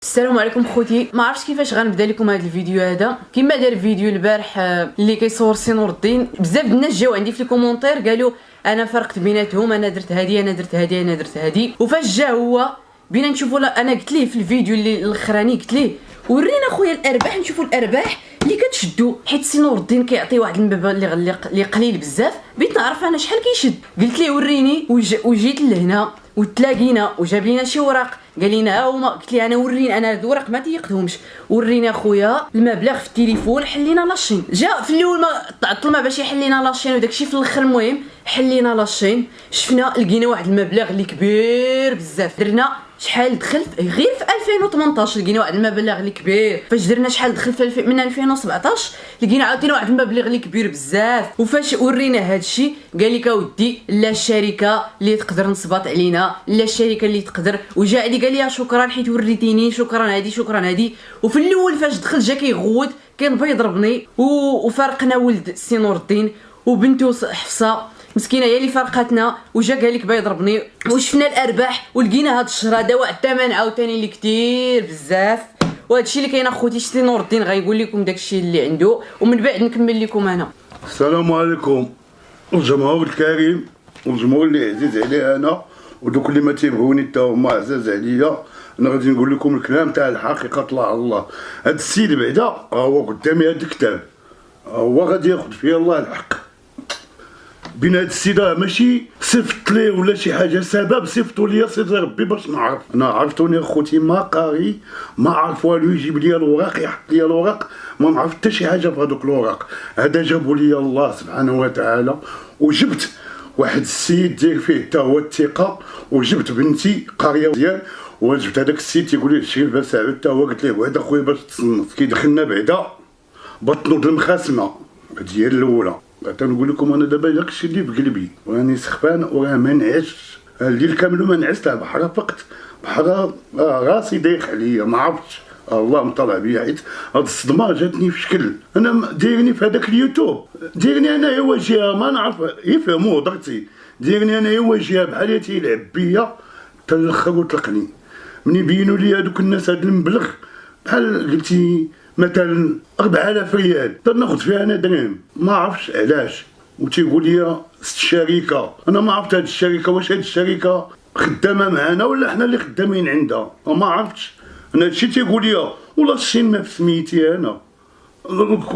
السلام عليكم خوتي. ما عرفتش كيفاش غنبدا لكم هذا الفيديو هذا. كما دار الفيديو البارح اللي كيصور سي نور الدين، بزاف د الناس جاو عندي في الكومونتير قالوا انا فرقت بيناتهم، انا درت هادي انا درت هادي انا درت هادي. وفاش جا هو بينا نشوفوا، انا قلت ليه في الفيديو اللي الاخراني قلت ليه ورينا خويا الارباح، نشوفوا الارباح اللي كتشدو، حيت سي نور الدين كيعطي واحد المبلغ اللي قليل بزاف. بغيت نعرف انا شحال كيشد، قلت ليه وريني وجيت لهنا وتلاقينا وجاب لينا شي وراق قال لنا ها هما. قلت ليه انا وريني، انا هاد الوراق ما تيقدهمش، ورينا خويا المبلغ في التليفون، حلينا لاشين. جا في الاول ما تعطل ما باش يحلينا لاشين وداكشي، في الاخر المهم حلينا لاشين، شفنا لقينا واحد المبلغ اللي كبير بزاف. درنا شحال دخل غير في 2018 لقينا واحد المبلغ اللي كبير. فاش درنا شحال دخل في من 2017 لقينا عاوتاني واحد المبلغ اللي كبير بزاف. وفاش ورينا هادشي قال لك اودي لا الشركه اللي تقدر نصبط علينا، لا الشركه اللي تقدر. وجا عندي قال لي شكرا حيت وريتيني، شكرا هادي شكرا هادي. وفي الاول فاش دخل جا كيغوت كان بغى يضربني، وفارقنا ولد سي نور الدين وبنته حفصه مسكينه هي اللي فرقتنا. وجا قال لك باغي يضربني، وشفنا الارباح ولقينا هاد الشهر هذا واحد الثمن عاوتاني اللي كثير بزاف. وهادشي اللي كاين اخوتي. سي نور الدين غايقول لكم داكشي اللي عنده ومن بعد نكمل لكم انا. السلام عليكم الجمهور الكريم والجمهور اللي عزيز عليه انا، ودوك اللي ما تيبغوني حتى هما عزاز عليا. انا غادي نقول لكم الكلام تاع الحقيقه طلع الله. هاد السيد بعدا هو قدامي هاد الكتاب، هو غادي ياخذ فيه الله الحق. بين هاد السيد ماشي صيفط ليه ولا شي حاجه، سبب صيفطوا ليا سيدي ربي باش نعرف. انا عرفتوني اخوتي ما قاري ما عارف والو، يجيب ليا الوراق يحط ليا الوراق، ما نعرف حتى شي حاجه في هذوك الوراق. هذا جابوا ليا الله سبحانه وتعالى. وجبت واحد السيد داير فيه حتى هو الثقه، وجبت بنتي قاريه مزيان، وجبت هذاك السيد تيقول لي الشريف بن سعود حتى هو. قلت له بعد اخويا باش تصنت. كيدخلنا بعدا بطنو د المخاسمه، هادي هي الاولى. تنقول لكم انا دابا داكشي اللي بقلبي، وراني سخفان وراه ما نعسش الليل كامل وما نعست. بحال فقت بحال راسي دايخ عليا، ما عرفتش الله مطلع بيا، حيت هاد الصدمه جاتني في شكل. انا دايرني في هذاك اليوتيوب، دايرني انايا واجهه ما نعرف يفهموا هضرتي، دايرني انايا واجهه بحال تيلعب بيا حتى الاخر وطلقني. مني بينوا لي هذوك الناس هاد المبلغ بحال قلتي مثلا 4000 ريال تناخذ فيها انا درهم، ما عرفتش علاش. وتيقول لي الشركه، انا ما عرفت هاد الشركه واش هاد الشركه خدامه معانا ولا حنا اللي خدامين عندها، ما عرفتش. انا هادشي تيقول لي والله الشين ما في سميتي انا،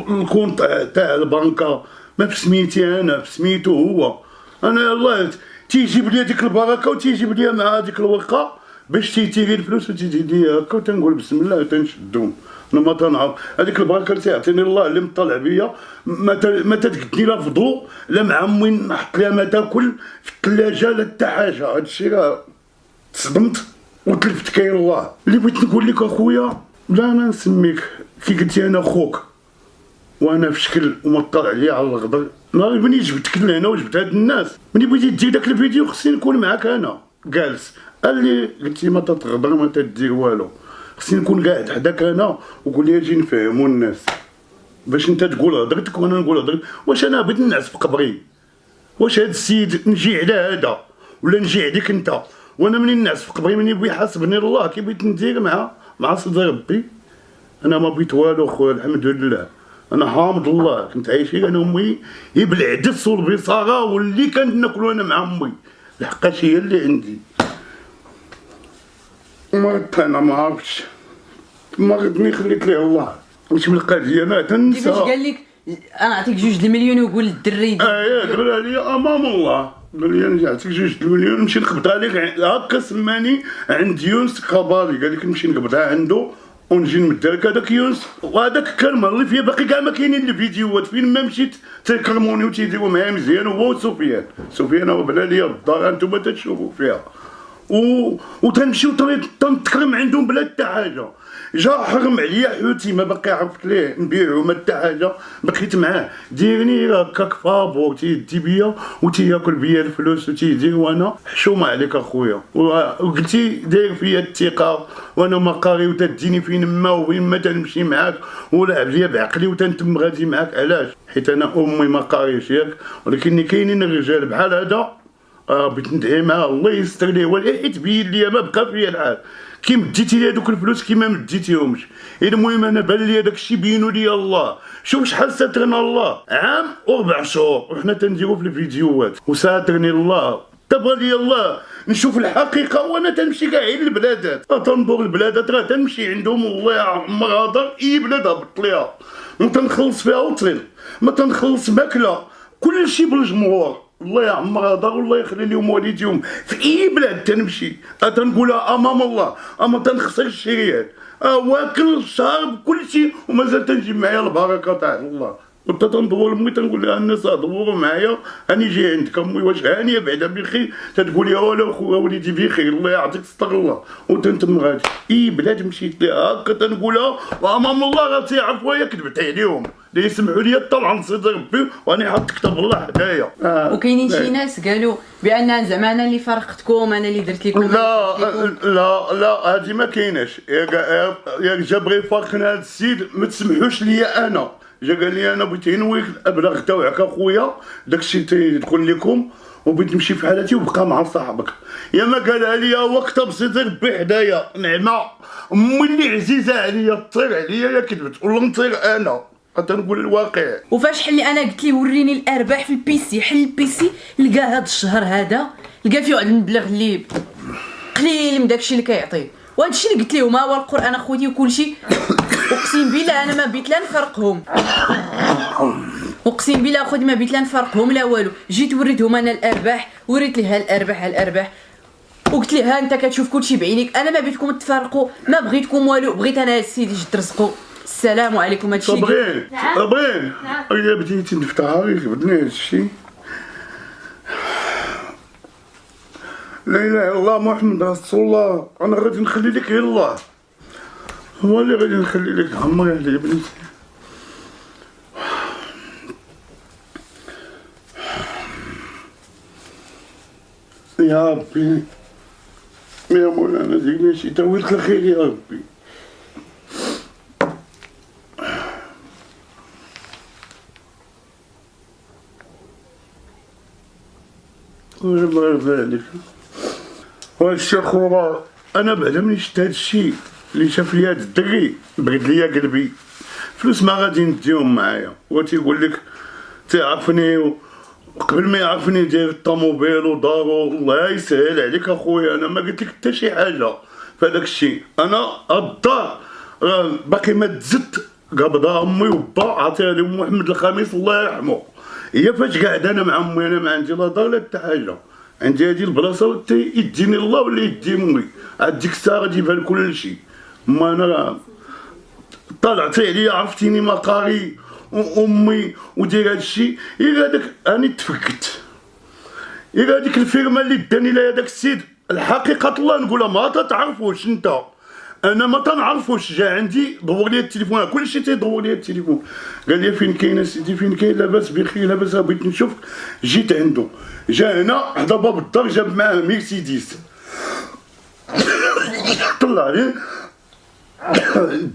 الكونط تاع البنكه ما في سميتي انا، في سميتو هو. انا الله تيجيب لي ديك البركه وتيجيب لي مع هذيك الورقه باش تيتيري الفلوس وتيجي لي هكا، وتنقول بسم الله تنشدهم. انا ما تنعرف هذيك البركه اللي تيعطيني الله اللي مطلع بيا، ما تتقدني لا فضو لا مع امي نحط لها ما تاكل في الثلاجه لا حتى حاجه. هادشي راه تصدمت وتلفت كاين الله. اللي بغيت نقول لك اخويا، لا انا نسميك كي قلتي انا خوك وانا في شكل ومطلع عليا على الغدر. نهار ملي جبتك لهنا وجبت هاد الناس، ملي بغيتي دير داك الفيديو خصني نكون معاك انا جالس. قال لي قلتي ما تتغدر ما تدير والو، خصني نكون قاعد حداك انا وقول لي اجي نفهموا الناس باش انت تقول هضرتك وانا نقول هضرتي. واش انا بغيت نعس في قبري؟ واش هاد السيد نجي على هذا ولا نجي عليك انت؟ وانا منين نعس في قبري مني بغي يحاسبني الله كي بغيت ندير مع صدر ربي. انا ما بغيت والو خويا الحمد لله، انا حامد الله. كنت عايش انا امي هي بالعدس والبصاره واللي كنت ناكلو انا مع امي، لحقاش هي اللي عندي. مرضت انا ما عرفتش، مرضني خليت ليه الله. واش من القضيه ما تنسى. كيفاش قال لك انا نعطيك 2 المليون ويقول للدري قال لي امام الله، قال لي نعطيك 2 المليون نمشي نقبضها عليك هكا. سماني عند يونس كباري، قال لك نمشي نقبضها عنده ونجي نمد لك هذاك يونس. وهذاك كان مرضي فيا، باقي كاع ما كاينين الفيديوهات فين ما مشيت تيكرموني وتيديروا معايا مزيان. هو وسفيان، سفيان هو بلا ليا الدار انتم تتشوفوا فيها، وتنمشيو تنتكرم عندهم بلا حتى حاجه. جا حرم عليا حوتي ما باقي عرفت ليه نبيعو ما حتى حاجه، بقيت معاه ديرني هكاك فابور تيدي بيا وتياكل بيا الفلوس وتيدير. وانا حشومه عليك اخويا، وقلتي داير فيا الثقه وانا ما قاري وتديني فين ما وين ما تنمشي معاك ولعب ليا بعقلي وتنتم غادي معاك. علاش؟ حيت انا امي ما قاريش ياك، ولكن كاينين الرجال بحال هذا بغيت ندعي معاه الله يستر ليه، حيت بين ليا ما بقى فيا الحال. كي مديتي لي هذوك الفلوس كي ما مديتيهمش. المهم انا بان لي داك الشيء بينوا لي الله. شوف شحال ساترنا الله، عام و4 شهور وحنا تنديرو في الفيديوهات وساترني الله. تبغى لي الله نشوف الحقيقه وانا تنمشي كاع البلادات، تنظر البلادات راه تنمشي عندهم والله عمرها دار اي بلاد هبط ليها ما تنخلص فيها وتصل، ما تنخلص ماكله، كلشي بالجمهور. الله يعمرها دار والله يخلي لهم والديهم في اي بلاد تنمشي تنقولها امام الله، اما تنخسر الشريات واكل شارب كلشي ومازال تنجيب معايا البركه تاع الله. كنت تندور لامي تنقول لها الناس دوروا معايا راني جاي عندك امي واش هانيه بعدا بخير، تتقول لي ولا خويا وليدي بخير الله يعطيك ستر الله وتنتم غادي. اي بلاد مشيت لها هكا تنقولها وامام الله راه تيعرف ويا كذبت عليهم، لا يسمحوا لي طبعا صدق ربي واني حاط كتاب الله حدايا. وكاينين شي ناس قالوا بان زعما انا اللي فرقتكم، انا اللي درت لكم. لا هذه ما كايناش. يا جا بغى يفرقنا هذا السيد ما تسمحوش ليا انا. جا قال لي انا بغيت نويك الابلاغ تاعك اخويا داكشي تيدخل لكم وبغيت نمشي في حالتي وبقى مع صاحبك. يا ما قالها لي هو كتب صدق ربي حدايا نعمه امي اللي عزيزه عليا طير عليا يا كذبت ولا نطير انا تنقول الواقع. وفاش حل انا قلت ليه وريني الارباح في البيسي، حل البيسي لقى هذا الشهر هذا لقى فيه واحد المبلغ اللي قليل من داكشي اللي كيعطيه. وهذا الشيء اللي قلت لهم هو القران اخوتي وكلشي. اقسم بالله انا ما بيت لا نفرقهم، اقسم بالله اخوتي ما بيت لا نفرقهم لا والو. جيت وريتهم انا الارباح، وريت ليه الارباح وقلت ليه ها انت كتشوف كلشي بعينيك، انا ما بغيتكم تفرقوا ما بغيتكم والو، بغيت انا السيد يجي ترزقوا. السلام عليكم. هادشي صابرين يا بديتي نفتحها يخبرني هادشي. لا اله الا الله محمد رسول الله. انا غادي نخلي لك غير الله، هو اللي غادي نخلي لك عمري عليه بنتي. يا ربي يا مولانا ديرني شي تاويل الخير يا ربي. الله يرضى عليك. وهاد الشيخ وراه انا بعدا ملي شفت هاد الشيء اللي شاف لي هاد الدري برد ليا قلبي. فلوس ما غادي نديهم معايا، هو تيقول لك تيعرفني وقبل ما يعرفني داير الطوموبيل ودارو. الله يسهل عليك اخويا انا ما قلت لك حتى شي حاجه في هذاك الشيء. انا الدار راه باقي ما تزدت قبضها امي وبا عطيها لهم محمد الخميس الله يرحمه. هي فاش قاعد انا مع امي انا ما عندي لا دار لا حتى حاجه، عندي هذه البلاصه يديني الله ولا يدي امي. عاد ديك الساعه غادي يبان كل شيء. ما انا طلعتي عليا عرفتيني مقاري وامي ودير هذا الشيء. غير هذاك راني تفكت، غير هذيك الفيرما اللي داني لها هذاك السيد الحقيقه الله نقولها ما تتعرفوش انت، انا ما تنعرفوش. جا عندي دور لي التليفون كلشي تيدور لي التليفون قال لي فين كاين سيدي فين كاين لاباس بخير لاباس بغيت نشوفك. جيت عنده جا هنا حدا باب الدار جاب معاه مرسيدس طلع لي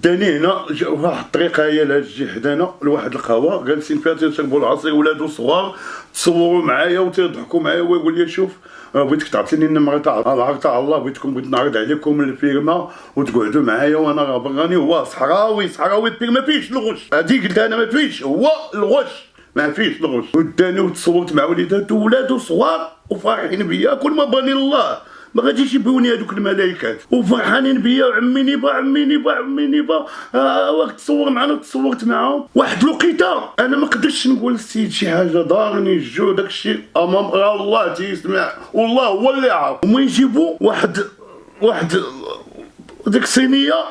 داني هنا واحد الطريقه هي لهاد الجي حدانا لواحد القهوه جالسين فيها تيشربوا العصير ولادو صغار تصوروا معايا وتيضحكوا معايا ويقول لي شوف بغيتك تعطيني النمره تاع الله بغيت نعرض عليكم الفيرما وتقعدوا معايا وانا راني هو صحراوي الفيرما ما فيهش الغش. هادي قلت انا ما فيهش هو الغش ما فيهش الغش. وداني وتصورت مع وليداتو ولادو صغار وفرحين بيا كل ما باني الله ما غاديش يبوني هذوك الملائكات وفرحانين بيا وعمي نيبا وقت تصور معنا تصورت معاهم. واحد الوقيته انا ما قدرتش نقول للسيد شي حاجه دارني الجو داكشي امام الله تيسمع والله هو اللي عارف. هما يجيبوا واحد ديك الصينيه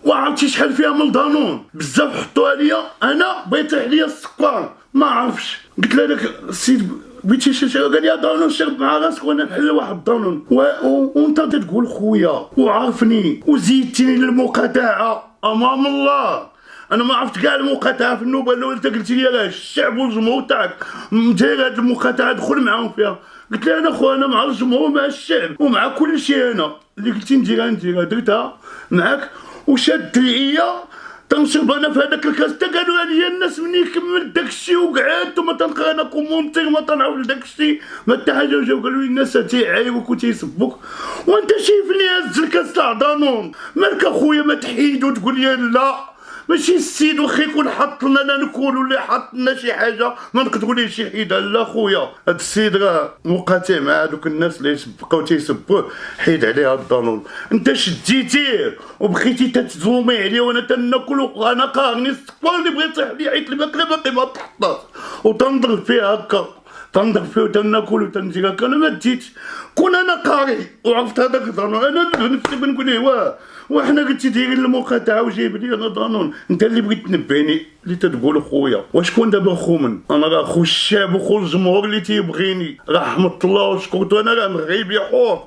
وعرفتي شحال فيها من الدانون بزاف حطوها ليا. انا بيطيح ليا السكر ما عرفش. قلت له داك السيد بغيتي شي قال لي دانون شرب مع راسك وانا نحل واحد دانون وانت تقول خويا وعارفني وزيدتيني للمقاطعه امام الله. انا ما عرفت كاع المقاطعه في النوبه الاولى انت قلتي لي راه الشعب والجمهور تاعك داير هاد المقاطعه دخل معاهم فيها. قلت لها انا خويا انا مع الجمهور ومع الشعب ومع كل شيء. انا اللي قلتي نديرها درتها معاك وشاد عليا تنشرب انا في هذاك الكاس حتى قالوا عليا الناس مني كملت داكشي وقعدت وما تنقرا انا كومونتير ما تنعاود داكشي ما حتى حاجه. وجاو قالوا لي الناس تيعايبوك وتيسبوك وانت شايفني هز الكاس تاع دانون. مالك اخويا ما تحيد وتقول لي لا ماشي السيد واخا يكون حط لنا لا نكون ولا حط لنا شي حاجه ما نقدروا ليه شي حيده. لا خويا هاد السيد راه مقاطع مع هادوك الناس اللي بقاو تيسبوه حيد عليه هاد الدانون. انت شديتيه وبقيتي تتزومي عليه وانا تناكل وانا قاهرني السكبار اللي بغيت يطيح لي عيط الماكله باقي ما تحطات وتنضرب فيه هكا تنضرب فيه وتناكل وتنجي هكا. انا ما ديتش كون انا قاري وعرفت هذاك الدانون انا بنفسي بنقول ليه وحنا قلتي دايرين المقاطعه وجايب لي انا دانون. انت اللي بغيت تنبهني اللي تتقول خويا وشكون دابا خو من انا راه خو الشعب وخو الجمهور اللي تيبغيني رحمة الله وشكرتو. انا راه مغربي حور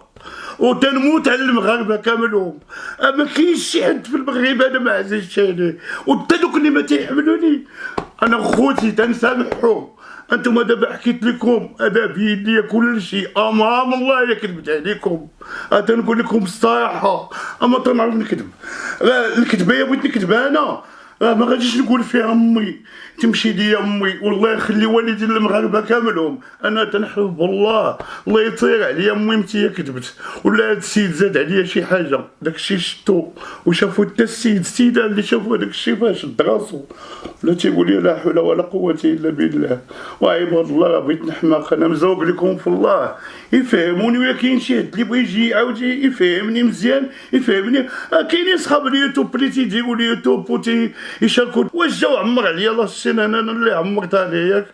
وتنموت على المغاربه كاملهم. ما كاينش شي حد في المغرب انا ما عزيزش عليه وحتى دوك اللي ما تيحملوني انا خوتي تنسامحهم. انتم دابا حكيت لكم هذا بيدي كلشي امام الله الا كذبت عليكم تنقول لكم الصراحه اما تنعرف نكذب. الكذبه بغيت نكذب انا ما غاديش نقول فيها امي تمشي ليا امي والله يخلي والدي المغاربه كاملهم. انا تنحلف بالله الله يطير عليا امي متي كذبت ولا هاد السيد زاد عليا شي حاجه. داكشي شفتو وشافو حتى السيده اللي شافوا داكشي فاش شد راسو ولا تيقول لي لا حول ولا قوه الا بالله. وعباد الله راه بغيت نحماق انا مزوق لكم في الله يفهموني. ولا كاين شي حد اللي بغى يجي يعاود يفهمني مزيان يفهمني. كاينين صحاب اليوتيوب اللي تيديروا اليوتيوب وتي يشاركوا واش جاو عمر عليا الله السنه انا اللي عمرت عليك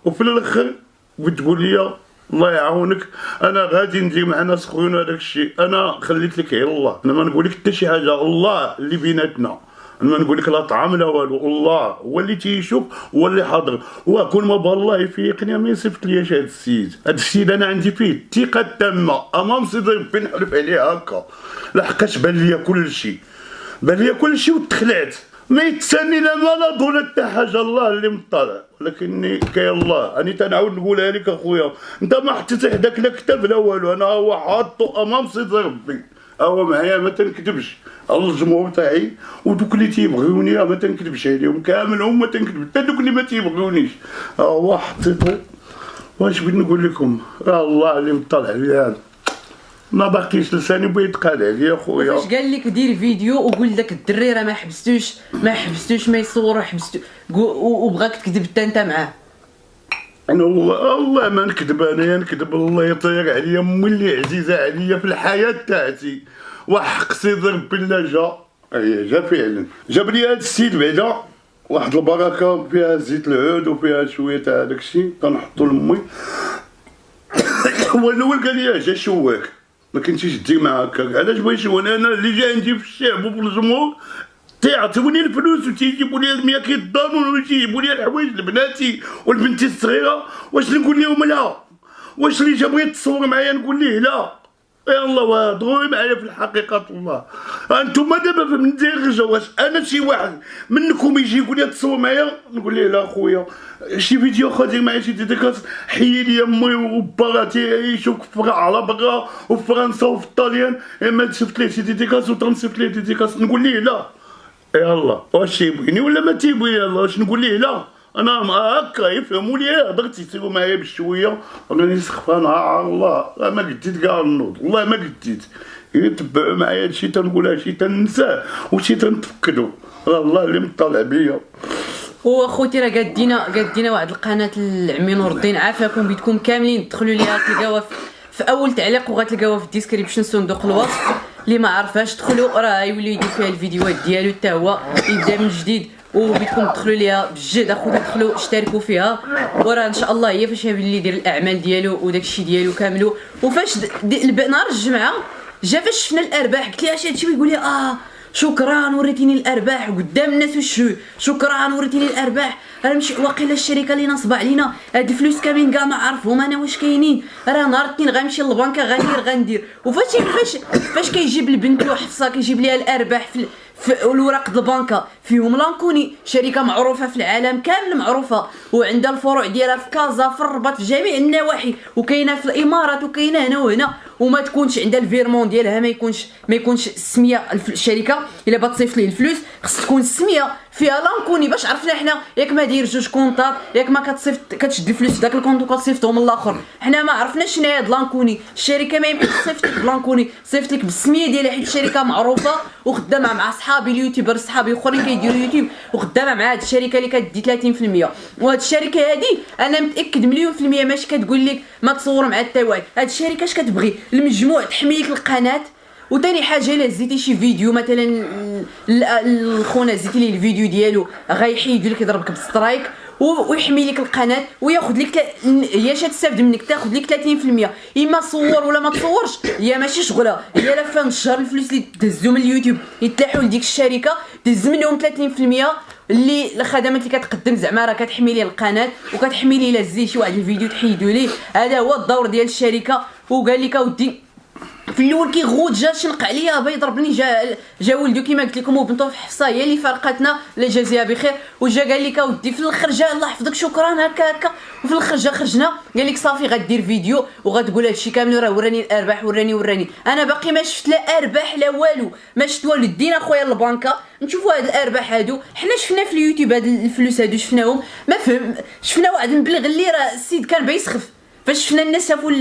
وفي الاخر بتقول لي الله يعاونك انا غادي ندير مع ناس خويا هذاك الشيء. انا خليت لك غير الله انا ما نقول لك حتى شي حاجه الله اللي بيناتنا. انا ما نقول لك لا طعام لا والو الله هو اللي تيشوف هو اللي حاضر. وكون ما بالله يفيقني ما يصيفط ليش هذا السيد. هذا السيد انا عندي فيه الثقه التامه امام سيدي ربي نحلف عليه هكا لحقاش بان ليا كل شيء وتخلعت ما يتسني لا مرض ولا حتى حاجه الله اللي مطلع. ولكني كاين الله اني تنعاود نقولها لك اخويا انت ما حطيتي حداك لا كتاب لا والو. انا هو حاطو امام سيدي ربي هو معايا ما تنكذبش على الجمهور تاعي ودوك اللي تيبغيوني ما تنكذبش عليهم كاملهم ما تنكذب حتى دوك اللي ما تيبغيونيش هو حطيتو. واش بغيت نقول لكم راه الله اللي مطلع عليا ما باقيش لساني بغا يتقال عليا خويا. فاش قال لك دير فيديو وقول لك الدري راه ما حبستوش ما يصور حبستو وبغاك تكذب حتى انت معاه. انا والله ما نكذب انايا نكذب الله يطير عليا امي اللي عزيزه عليا في الحياه تاعتي وحق سيدي ربي لا جا فعلا جاب لي هذا السيد بعدا واحد البركه فيها زيت العود وفيها شويه تاع داكشي تنحطو لامي. هو الاول قال لي جا شواك ما كنتيش دير معاه هكا علاش بغيت انا اللي جا عندي في الشعب وفي الجمهور تيعطيوني الفلوس وتيجيبوا لي 100 كيلو دانون ويجيبوا لي الحوايج لبناتي ولبنتي الصغيره. واش نقول لهم لا؟ واش اللي جا بغى يتصور معايا نقول ليه لا؟ يا الله وهضروا معايا في الحقيقه الله. انتم دابا من دير واش انا شي واحد منكم يجي يقول لي تصور معايا نقول ليه لا خويا شي فيديو اخر دير معايا شي ديديكاس حيي لي امي وباراتي يعيشوا على برا وفي فرنسا وفي الطاليان ما شفت ليه شي ديديكاس وتنصيفط ليه ديديكاس نقول ليه لا؟ يا الله واش تيبغيني ولا ما تيبغيني الله واش نقول ليه لا؟ انا هكا يفهموا لي هضرت يسيروا معايا بشويه راني سخفان الله ما قديت كاع النوض والله ما قديت يتبعوا معايا هادشي تنقولها شي تنساه وشي تنتفكدو راه الله اللي مطلع بيا. خوتي راه قادينا واحد القناه لعمي نور الدين عافاكم بيدكم كاملين دخلوا ليها تلقاوها في اول تعليق وغتلقاوها في الديسكريبشن صندوق الوصف اللي ما عرفاش دخلوا راه يولي يدير فيها الفيديوهات ديالو حتى هو يبدا من جديد وبيدكم تدخلوا ليها بجد اخوتي دخلوا اشتركوا فيها وراه ان شاء الله هي فاش اللي يدير الاعمال ديالو وداكشي ديالو كاملو. وفاش نهار الجمعه جا فاش شفنا الارباح قلت لها هادشي ويقول لي شكرا وريتيني الارباح قدام الناس شكرا وريتيني الارباح راه ماشي واقيلا الشركه اللي نصب علينا هاد الفلوس كاملين كاع ما عارفهم انا واش كاينين راه نهار الاثنين غنمشي للبنكه غندير وفاش كيجيب البنت حفصه كيجيب ليها الارباح في الوراق د البنكه فيهم لانكوني، شركه معروفه في العالم كامل، معروفه وعندها الفروع ديالها في كازا، في الرباط، في جميع النواحي، وكاينه في الامارات وكاينه هنا وهنا، وما تكونش عندها الفيرمون ديالها، ما يكونش السميه الشركه الا بغات تصيفط ليه الفلوس خص تكون السميه فيها لانكوني، باش عرفنا حنا ياك ما داير جوج كونطات، ياك ما كتصيفط كتشد الفلوس في داك الكونط وكتصيفطهم للاخر، حنا ما عرفناش شنو هي هاد لانكوني. الشركه ما يمكنش تصيفط لك بلانكوني، صيفط لك بالسميه ديالها، حيت الشركه معروفه وخدامه مع صحابي اليوتيوبر، صحابي اخرين كيديروا يوتيوب وخدامه مع هاد الشركه اللي كتدي 30%. وهاد الشركه هادي انا متاكد مليون في المية ماشي كتقول لك ما تصور مع حتى واحد، هاد الشركه اش كتبغي؟ المجموع تحمي لك القناه. وثاني حاجه الا هزيتي شي فيديو مثلا الخونه هزيتي ليه الفيديو ديالو غيحيد لك يضربك بالسترايك ويحمي لك القناه وياخذ لك هي اش تستافد منك، تاخذ لك 30%. اما صور ولا ما تصورش هي ماشي شغلها، هي لا فان الشهر الفلوس اللي تهزو من اليوتيوب يتلاحوا لديك الشركه تهز منهم 30% اللي الخدمات اللي كتقدم زعما راه كتحمي ليه القناه وكتحمي ليه الا زي شي واحد الفيديو تحيدوا ليه. هذا هو الدور ديال الشركه. وقال لك اودي في الاول كيغوت جا شنق عليا با يضربني، جا ولدو كيما قلت لكم وبنته في حفصه هي اللي فرقتنا، لا يجازيها بخير. وجا قال لك اودي في الاخر جا الله يحفظك شكرا هكا وفي الاخر جا خرجنا قال لك صافي غدير فيديو وغتقول هادشي كامل، راه وراني الارباح وراني. انا باقي ما شفت لا ارباح لا والو، ما شفت والو. دينا خويا للبنكه نشوفوا هاد الارباح هادو، حنا شفنا في اليوتيوب هاد الفلوس هادو شفناهم، ما فهم شفنا واحد مبلغ اللي راه السيد كان بيسخف. فاش شفنا الناس شافوا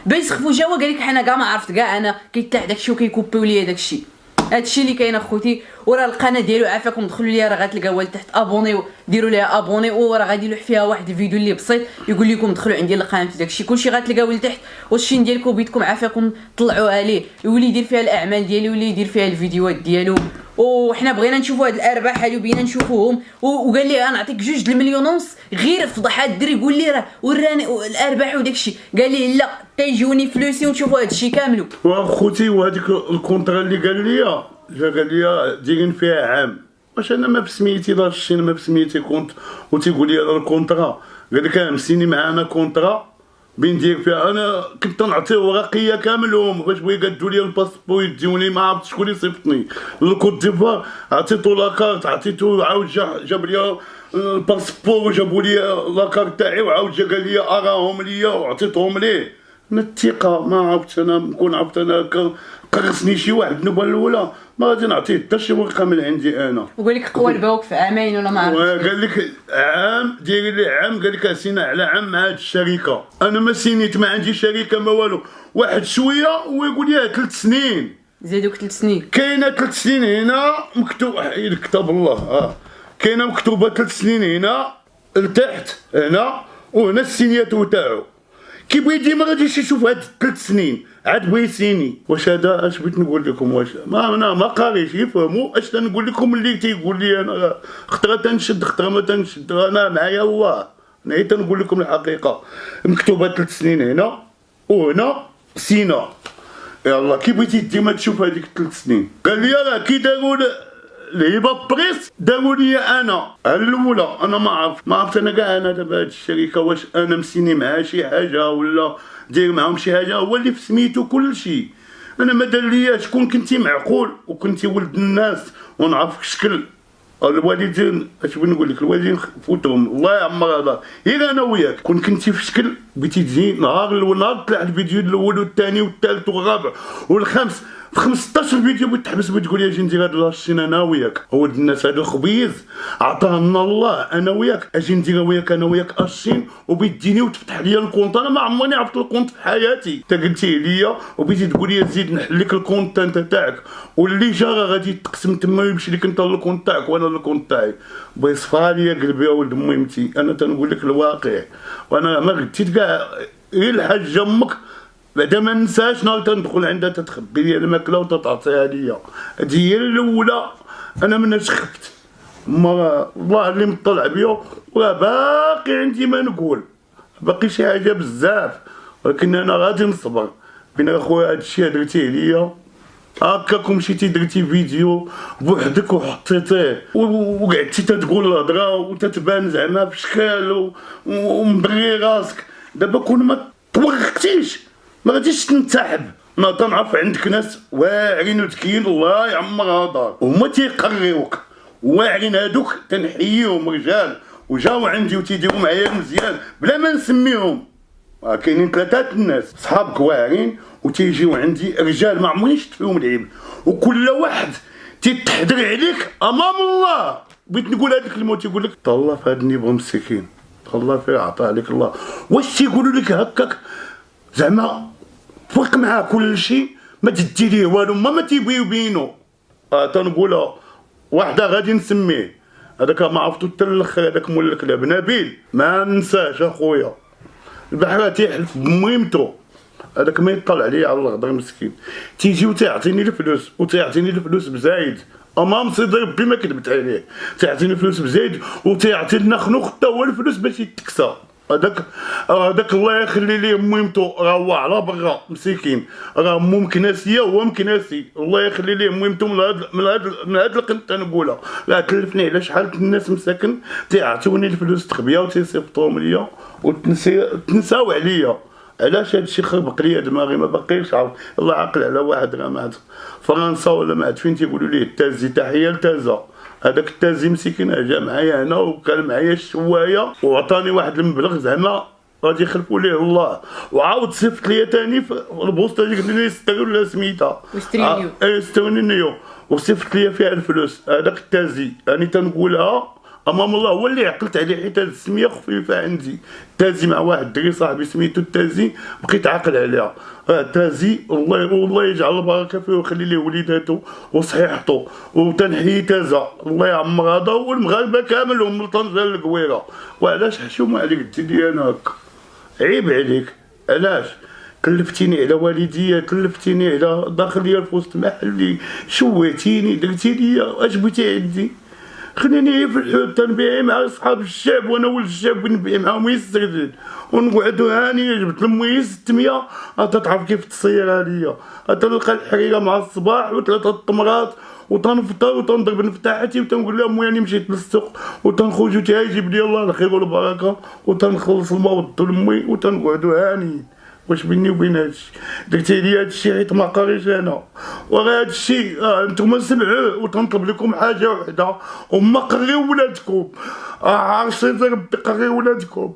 بيسخفوا جاوا قال لك حنا كاع ما عرفت كاع انا كيتلاح داكشي وكيكوبيو ليا داكشي. هادشي اللي كاين اخوتي. وراه القناه ديالو عافاكم دخلوا ليها راه غتلقاوها لتحت ابونيو، ديروا ليها ابوني وراه غادي يلوح فيها واحد الفيديو اللي بسيط يقول لكم دخلوا عندي القناه داكشي كلشي غتلقاوه لتحت. والشين ديالكم بيدكم عافاكم طلعوها ليه يولي يدير فيها الاعمال ديالو يولي يدير فيها الفيديوهات ديالو. وحنا بغينا نشوفوا هاد الارباح هادو بينا نشوفوهم. وقال لي نعطيك 2 المليون ونص غير فضح هاد الدري يقول لي راه وراني الارباح وداكشي. قال لي لا تيجوني فلوسي ونشوفوا هادشي كامل. واخوتي وهذيك الكونطرا اللي قال لي جا قال لي دايرين فيها عام، واش انا ما بسميتي دار الشين ما بسميتي كونت وتيقول لي هذا الكونطرا. قال لك مسيني معانا كونطرا بين دير فيها. انا كنت نعطيه ورقيه كاملهم باش بغا يقادوا لي الباسبور يديوني، ما عرفت شكون اللي صيفطني للكوت ديفوار. عطيتو لاكارت عطيتو عاود جاب لي الباسبور وجابوا لي لاكارت تاعي وعاود جا قال لي اراهم ليا وعطيتهم ليه. من الثقه ما عرفت انا نكون عرفت انا قرصني شي واحد النوبه الاولى ما غادي نعطيه حتى شي ورقه من عندي انا. وقال لك قوى الباوك في عامين ولا ما عرفتش. قال لك عام ديري لي عام، قال لك سينا على عام مع هاد الشركه. انا ما سينيت ما عندي شركه ما والو. واحد شويه ويقول لي 3 سنين زيدوك 3 سنين. كاينه 3 سنين هنا مكتوب كتاب الله كاينه مكتوبه 3 سنين هنا لتحت هنا وهنا السينياتو تاعو. كي بغي ديما غاديش يشوف هاد 3 سنين عاد بغي يسيني. واش هذا اش بغيت نقول لكم؟ واش انا ما قاريش يفهموا اش تنقول لكم اللي تيقول لي انا خطره تنشد خطره ما تنشد. انا معايا الله انا تنقول لكم الحقيقه. مكتوبه 3 سنين هنا وهنا سينا. يلا كي بغيتي ديما تشوف هذيك 3 سنين. قال لي راه كي داروا الهبه بريس داروا لي انا الاولى. انا ما عرفت انا كاع انا دابا هاد الشركه واش انا مسيني معها شي حاجه ولا داير معاهم شي حاجه. هو اللي في سميتو كلشي. انا ما دار لياش. كون كنتي معقول وكنتي ولد الناس ونعرفك شكل الوالدين اش بغيت نقول لك الوالدين فوتهم الله يعمر هذا غير انا وياك. كون كنتي في شكل بغيتي تجي نهار ونهار طلع الفيديو الاول والثاني والثالث والرابع والخامس في 15 فيديو بتحبس بتقول لي اجي ندير هاد لاشين انا وياك. هو الناس هذا الخبيز عطانا الله انا وياك اجي ندير وياك انا وياك اشين وبيديني وتفتح لي الكونت. انا ما عمرني عرفت الكونت في حياتي. انت قلتي لي وبيتي تقول لي زيد نحل لك الكونت انت تاعك واللي جا غادي تقسم تما ويمشي لك انت الكونت تاعك وانا الكونت تاعي. بغا يصفى لي قلبي يا ولد ميمتي. انا تنقول لك الواقع وانا ما غديت كاع غير الحاجه امك بعدا ما ننساش نهار تندخل عندها تتخبي لي الماكله وتتعطيها ليا. هادي هي الاولى. انا مناش خفت ما الله اللي مطلع بيا وراه باقي عندي ما نقول باقي شي حاجه بزاف ولكن انا غادي نصبر. بين اخويا هادشي درتيه ليا هكاكم مشيتي درتي فيديو بوحدك وحطيتيه وقعدتي تتقول الهضره وتتبان زعما بشكال ومبري راسك. دابا كون ما توقفتيش ما غاديش تنسحب. انا تنعرف عندك ناس واعرين وذكيين الله يعمرها دار وهما تيقريوك واعرين هادوك تنحييهم رجال وجاو عندي وتيديروا معايا مزيان بلا ما نسميهم. كاينين ثلاثه الناس صحابك واعرين وتيجيو عندي رجال ما عمرني شفت فيهم العيب، وكل واحد تيتحضر عليك امام الله. بغيت نقول هذيك الكلمه تيقول لك تهلا في هذا النيبغ مسكين، تهلا فيه عطاه عليك الله. واش تيقولوا لك هكاك زعما فرق معاه كل شيء ما تدي ليه والو، ما تيبغيو يبينوا. تنقولها واحده غادي نسميه هذاك ما عرفتو حتى الاخر، هذاك مول الكلاب نبيل ما ننساش اخويا، البحر تيحلف بميمتو، هذاك ما يطلع عليا على الغدر مسكين. تيجي وتيعطيني الفلوس وتيعطيني الفلوس بزايد امام سيدي ربي ما كذبت عليه، تيعطيني الفلوس بزايد وتيعطي لنا خنوخ حتى هو الفلوس باش يتكسى. هذاك الله يخلي ليه ميمتو راه هو على برا مسكين، راه مو مكناسيه هو مكناسي، الله يخلي ليه ميمتو من هاد القنت تنقولها. لا تلفني على شحال الناس مساكن تيعطيوني الفلوس تخبيها وتيصيفطوهم ليا وتنساو عليا. علاش هادشي خربق ليا دماغي ما باقيش عارف. الله عاقل على واحد راه ما عاد فرنسا ولا ما عاد فين تيقولوا ليه التازي، تحيه لتازا. هذاك التازي مسكين جا معايا هنا وكان معايا الشوايه وعطاني واحد المبلغ زعما غادي يخلفوا ليه الله، وعاود صيفط ليا ثاني في البوسطه ديك اللي ستريو ولا سميتها سترينيو وصيفط ليا فيها الفلوس. هذاك التازي راني تنقولها امام الله هو اللي عقلت عليه، حيت هاد السميه خفيفه عندي. تازي مع واحد الدري صاحبي سميتو التازي بقيت عاقل عليها. تازي والله يجعل البركه فيه ويخلي ليه وليداتو وصحيحتو وتنحيي تازا الله يعمر هذا والمغاربه كاملهم من طنجه للقويره. وعلاش حشومه عليك ديري انا هكا؟ عيب عليك. علاش كلفتيني على والديا، كلفتيني على داخل ليا في وسط محلي، شويتيني درتي ليا اش بغيتي عندي؟ خليني في الحوت تنبيعي مع صحاب الشعب وانا ولد الشعب ونبيع معاهم يستردد ونقعدو هاني. جبت لمي 600 تعرف كيف تصيرها ليا، تلقى الحريره مع الصباح وثلاثه التمرات وتنفطر وتنضرب نفتاحتي وتنقول لها امي راني مشيت للسوق وتنخرجو تا يجيب لي الله الخير والبركه وتنخلص الموض لمي وتنقعدو هاني. واش بيني وبين هادشي؟ درتي لي هادشي حيت ما قاريش انا، وراه هادشي نتوما سمعوه وتنطلب لكم حاجه وحده وما قريو ولادكم. عرفتي ربي قريو ولادكم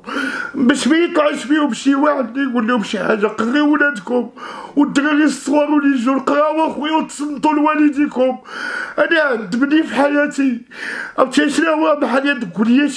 باش ما يطلعش فيهم شي واحد اللي يقول لهم شي حاجه. قريو ولادكم والدراري الصغار اللي يجوا القراوه اخويا وتصنتوا لوالديكم. انا عند بني في حياتي عرفتي شنو هو بحال تقول لي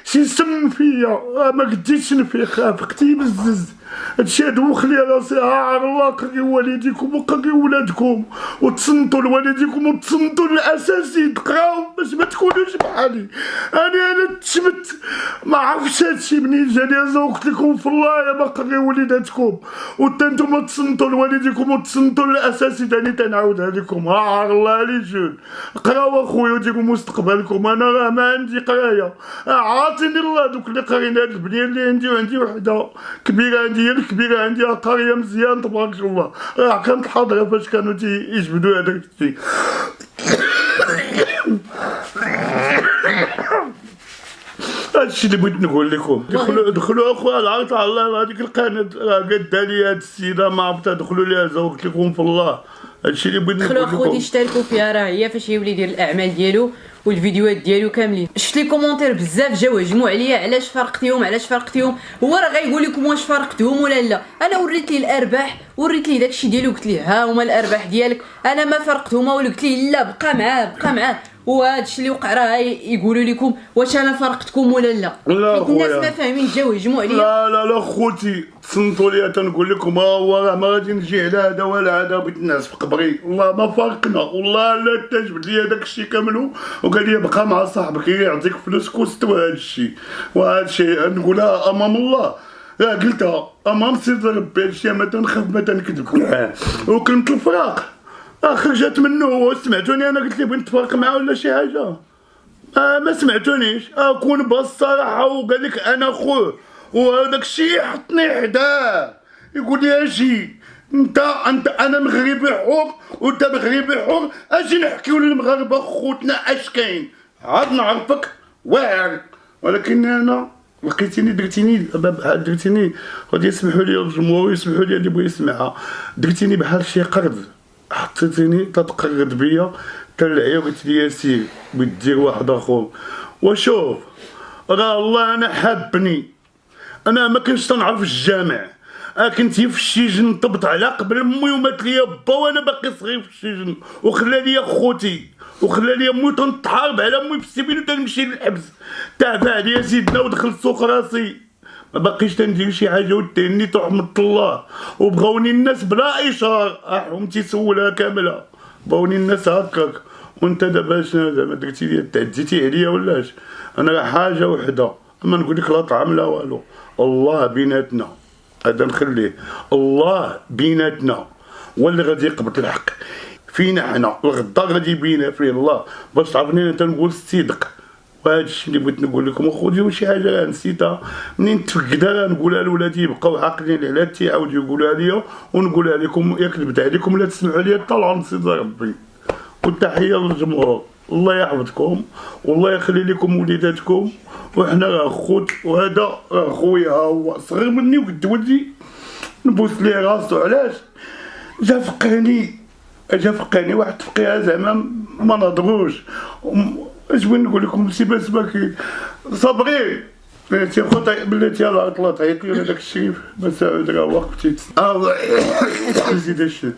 شي سم فيا ما قديتش نفيق فقتي بزز. هادشي دوخ لي راسي. على الله قريو والديكم وقريو ولادكم وتصنتوا لوالديكم وتصنتوا للاساسي تقراو باش ما تكونوش بحالي. انا تشمت ما عرفتش هادشي منين جاني وقلت لكم في الله يا ما قريو وليداتكم وانتم تصنتوا لوالديكم وتصنتوا للاساسي ثاني تنعاودها لكم. على الله لي جون قراو اخويا وديروا مستقبلكم. انا راه ما عندي قرايه عاطيني الله دوك اللي قارين هاد البنيه اللي عندي وعندي وحده كبيره عندي الكبيره عندي قاريه مزيان تبارك الله. راه كانت حاضره فاش كانوا تيجبدوا هذاك الشيء. هادشي اللي بغيت نقول لكم. دخلوا اخويا العرض على الله. هذيك القناه راه قادة لي هاد السيده ما عرفتها دخلوا ليها زوقت لكم في الله. هادشي اللي بغيت نقول لكم. دخلوا اخوتي اشتركوا فيها راه هي فاش يولي يدير الاعمال ديالو والفيديوهات ديالو كاملين. شفت لي كومونتير بزاف جاو هجموا عليا علاش فرقتيهم. هو راه غايقول لكم واش فرقتهم ولا لا. انا وريت ليه الارباح وريت ليه داكشي ديالو قلت ليه ها هما الارباح ديالك. انا ما فرقتهما ولا قلت ليه لا بقى معاه وهادشي اللي وقع راه يقولوا لكم واش انا فرقتكم ولا لا. لا الناس ما فاهمين جاو هجموا عليا. لا خوتي تصنتوا ليا تنقول لكم هو راه ما غادي نجي على هذا ولا هذا بغيت الناس في قبري. والله ما فارقنا والله لا تجبد لي داك الشيء كامل وقال لي بقى مع صاحبك يعطيك فلوسك واستوى هذا الشيء. وهذا الشيء نقولها امام الله قلتها امام سيدي ربي. هادشي ما تنخاف ما تنكذب. وكلمه الفراق خرجت منه. سمعتوني انا قلت لي بغيت نتفارق معاه ولا شي حاجه؟ ما سمعتونيش. كون بالصراحه وقال لك انا خوه وهذاك الشيء حطني حداه يقول لي اجي انت انا مغربي حر وانت مغربي حر اجي نحكيو للمغاربه خوتنا اش كاين عاد نعرفك واعر. ولكن انا لقيتيني درتيني غادي يسمحوا لي الجمهور يسمحوا لي اللي بغى يسمعها. درتيني بحال شي قرد، حطيتيني تتقرد بيا طلع قلت لي سير بتدير واحد اخر. وشوف راه الله انا حابني، انا ما كنتش تنعرف الجامع، كنت في السجن طبت على قبل امي ومات ليا با وانا باقي صغير في السجن، وخلى ليا خوتي وخلى ليا امي تنتحارب على امي بالسبيل وتنمشي للحبس. تعب عليا سيدنا ودخلت سوق راسي، ما باقيش تندير شي حاجه وديني رحمة الله. وبغاوني الناس بلا اشهار، راهم تيسولها كامله، بغاوني الناس هكاك. وانت دابا شنو زعما درتي لي تعديتي عليا ولاش؟ انا راه حاجه وحده، اما نقول لك لا طعام لا والو، الله بيناتنا هذا نخليه، الله بيناتنا هو اللي غادي يقبض الحق فينا حنا، الغدا غادي يبينها فيه الله باش تعرفني انا تنقول الصدق. وهذا الشيء اللي بغيت نقول لكم. وخذوا شي حاجه راه نسيتها منين تفقدها راه نقولها لولادي يبقاو عاقلين عليها تيعاودوا يقولوها ليا ونقولها لكم. يا كذبت عليكم لا تسمعوا لي طلعوا نصيد ربي. والتحيه للجمهور، الله يحفظكم والله يخلي لكم وليداتكم، وحنا راه خوت، وهذا راه خويا هو صغير مني وقد ولدي نبوس ليه راسو. علاش؟ جا فقاني واحد الفقيه زعما ما نهضروش. اش بغيت نقول لكم سي باس باكي صبري بلاتي خويا بلاتي يلاه طلعت عيط لي هذاك الشريف مساعد راه وقفتي زيد الشيء.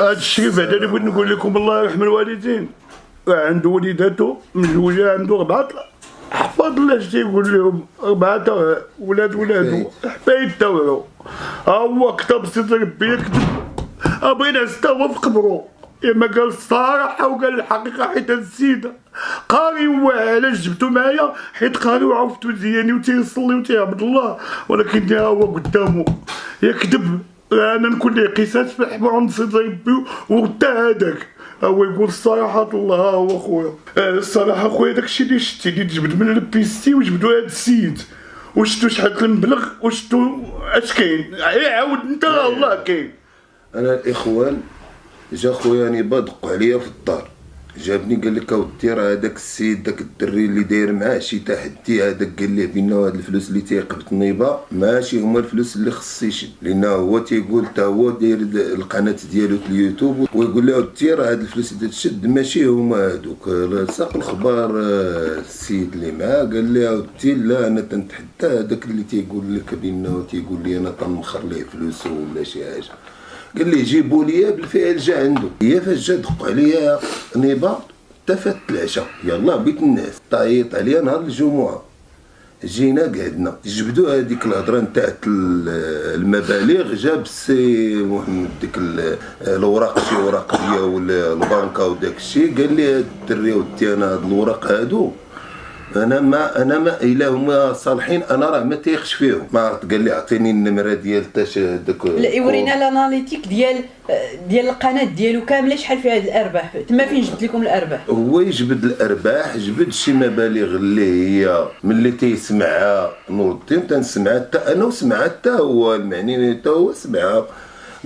هذا الشريف هذا اللي بغيت نقول لكم الله يرحم الوالدين، عنده وليداتو مزوجه، عنده 4 احفاد الله اش تيقول لهم، 4 ولاد ولادو حبايب تاوعو. ها هو كتب سيد ربي يكتب بغينا حتى هو في قبرو، ما قال الصراحه وقال الحقيقه حيت هاد السيد قاري. هو علاش جبتو معايا؟ حيت قاري وعرفتو مزيان وتيصلي وتيعبد الله، ولكن ها هو قدامه يكذب. انا نكون ليه قصاص في الحمار ونصيد ربي وغدا هذاك هو يقول الصراحه الله. ها هو خويا الصراحه خويا داكشي اللي شتي اللي تجبد من البيستي وجبدو هاد السيد وشتو شحال المبلغ وشتو اش كاين. عاود انت الله كاين. انا الاخوان جا خويا نيبا دقوا عليا في الدار، جابني قال لك اودي راه هذاك السيد داك الدري اللي داير معاه شي تحدي، هذاك قال ليه بينا هاد الفلوس اللي تيقبض نيبا ماشي هما الفلوس اللي خص يشد، لان هو تيقول حتى هو داير القناه ديالو في اليوتيوب ويقول له اودي راه هاد الفلوس اللي تشد ماشي هما هادوك. ساق الخبار السيد اللي معاه قال لي اودي لا انا تنتحدى هذاك اللي تيقول لك بينا تيقول لي انا تنمخر ليه فلوسه ولا شي حاجه. قال لي جيبوا لي بالفعل جا عنده. هي فاش جا دقوا عليا نيبا تفات العشاء يلا بيت الناس طايط عليا نهار الجمعه. جينا قعدنا جبدوا هذيك الهضره نتاع المبالغ، جاب السي محمد ديك الاوراق شي اوراق ديال البنكه وداك الشيء. قال لي هاد الدري ودي انا هاد الاوراق هادو انا ما الا هما صالحين انا راه ما تيخش فيهم. ما عرفت قال لي اعطيني النمره ديال تاش داك. لا يورينا الاناليتيك ديال القناه ديالو كامله شحال فيها الارباح، تما فين جبت لكم الارباح؟ هو يجبد الارباح، جبد شي مبالغ اللي هي ملي تيسمعها نور الدين تنسمعها حتى انا وسمعها حتى هو المعني حتى هو سمعها.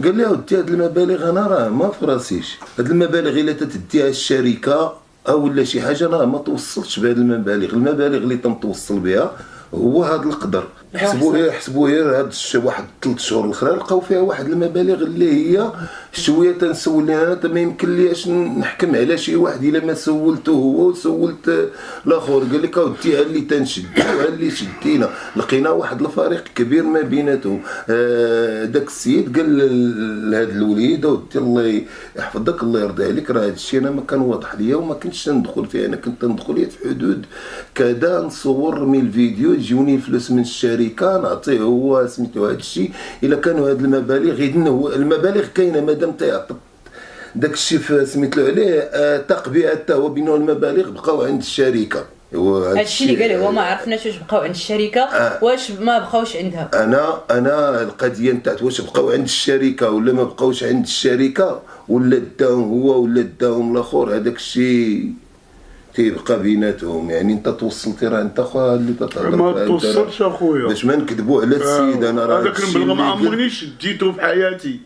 قال لي اودي هاد المبالغ انا راه ما في راسيش، هاد المبالغ الا تديها الشركه او ولا شي حاجه انا ما توصلتش بهاد المبالغ اللي تنتوصل بها هو هذا القدر. حسبوا غير هاد واحد 3 شهور الاخرى لقاو فيها واحد المبالغ اللي هي شويه تنسول انا ما يمكن ليش نحكم على شي واحد الا ما سولته هو وسولت الاخر. قال لك اودي ها اللي تنشد ها اللي شدينا لقينا واحد الفريق كبير ما بيناتهم. داك السيد قال لهاد الوليد اودي الله يحفظك الله يرضي عليك راه هاد الشيء انا ما كان واضح ليا وما كنتش ندخل فيه، انا كنت ندخل في حدود كذا نصور نرمي الفيديو يجوني الفلوس من الشركه نعطيه هو سميتو هذا الشيء. الا كانوا هاد المبالغ يدن المبالغ كاينه مادام تيعطي داك الشيء سميتلو عليه تقبيع حتى هو بينو المبالغ بقاو عند الشركه. هادشي اللي قال هو ما عرفناش واش بقاو عند الشركه واش ما بقاوش عندها. انا القضيه نتاعت واش بقاو عند الشركه ولا ما بقاوش عند الشركه ولا داهم هو ولا داهم الاخر، هذاك الشيء تيبقى بيناتهم. يعني انت توصلتي راه انت خويا اللي تتهضر ما توصلش اخويا باش ما نكذبوا على السيد. انا راه هذاك المبلغ ما عمرنيش ديتو في حياتي.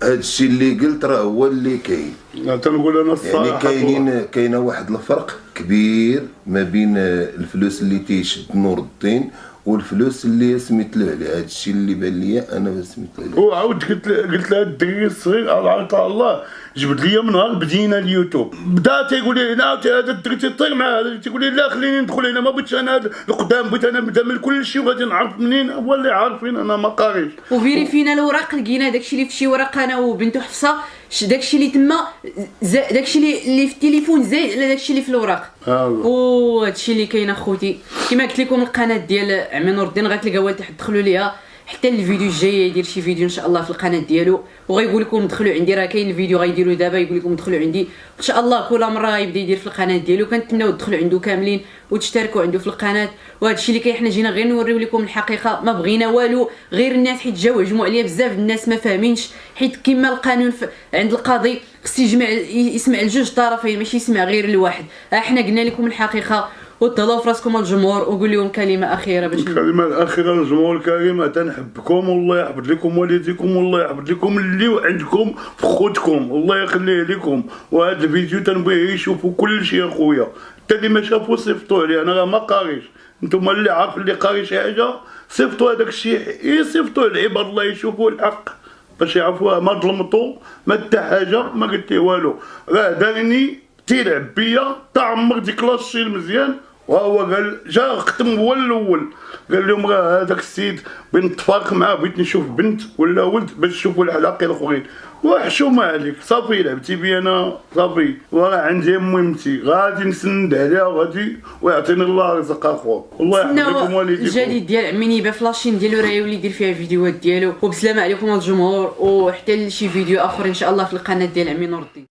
هادشي اللي قلت راه هو اللي كاين. تنقول انا الصراحه يعني كاينه واحد الفرق كبير ما بين الفلوس اللي تيشد نور الدين والفلوس اللي سميت له على هذا الشيء اللي بان ليا انا سميت له عليه. وعاود قلت لها الدري الصغير على الله جبد لي من نهار بدينا اليوتيوب بدا تيقول لي لا هذا الدري تيطير مع هذا تيقول لي لا خليني ندخل هنا ما بغيتش انا هذا القدام بغيت انا نبدا من كل شيء وغادي نعرف منين هو اللي عارفين انا ما قاريش. وفيريفينا الوراق لقينا داكشي اللي في شي ورق انا وبنته حفصه داكشي اللي تما داكشي اللي في التليفون زايد على داكشي اللي في الوراق. وهادشي اللي كاين اخوتي كما قلت لكم القناه ديال عمي نور الدين غتلقاوها لتحت دخلوا ليها حتى الفيديو الجاي يدير شي فيديو ان شاء الله في القناه ديالو وغيقول لكم دخلوا عندي راه كاين الفيديو غيديروا دابا يقول لكم دخلوا عندي ان شاء الله كل مره غيبدا يدير في القناه ديالو كنتمناو تدخلوا عنده كاملين وتشتركوا عنده في القناه. وهذا الشيء اللي كاين حنا جينا غير نوريو لكم الحقيقه ما بغينا والو غير الناس حيت جاو هجموا عليا بزاف الناس ما فاهمينش حيت كما القانون عند القاضي خص يسمع الجوج طرفين ماشي يسمع غير الواحد. احنا قلنا لكم الحقيقه وتهلاو في راسكم الجمهور وقول لهم كلمه اخيره باش الكلمه الاخيره للجمهور الكريم تنحبكم والله يحفظ لكم والديكم والله يحفظ لكم اللي عندكم في خوتكم الله يخليه لكم. وهذا الفيديو تنبغيه يشوفوا كل شيء اخويا حتى اللي ما شافوا صيفطوا عليه انا راه ما قاريش نتوما اللي عارف اللي قاري شي حاجه صيفطوا هذاك الشيء يصيفطوا العباد الله يشوفوا الحق باش يعرفوها ما ظلمتو ما حتى حاجه ما قلت له والو راه دارني تيلعب بيا تعمر ديك لاشي المزيان وهو قال جا ختم هو الاول قال لهم راه هذاك السيد بغيت نتفارق معاه بغيت نشوف بنت ولا ولد باش نشوفوا العلاقه الاخرين وحشومه عليك صافي لعبتي بي انا صافي وراه عندي مهمتي غادي نسند عليها وغادي ويعطيني الله رزق اخو الله يحفظكم والديكم. الجديد ديال عمي نيبه في لاشين ديالو راه يولي يدير فيها فيديوهات ديالو وبسلامه عليكم الجمهور وحتى لشي فيديو اخر ان شاء الله في القناه ديال عمي نور الدين.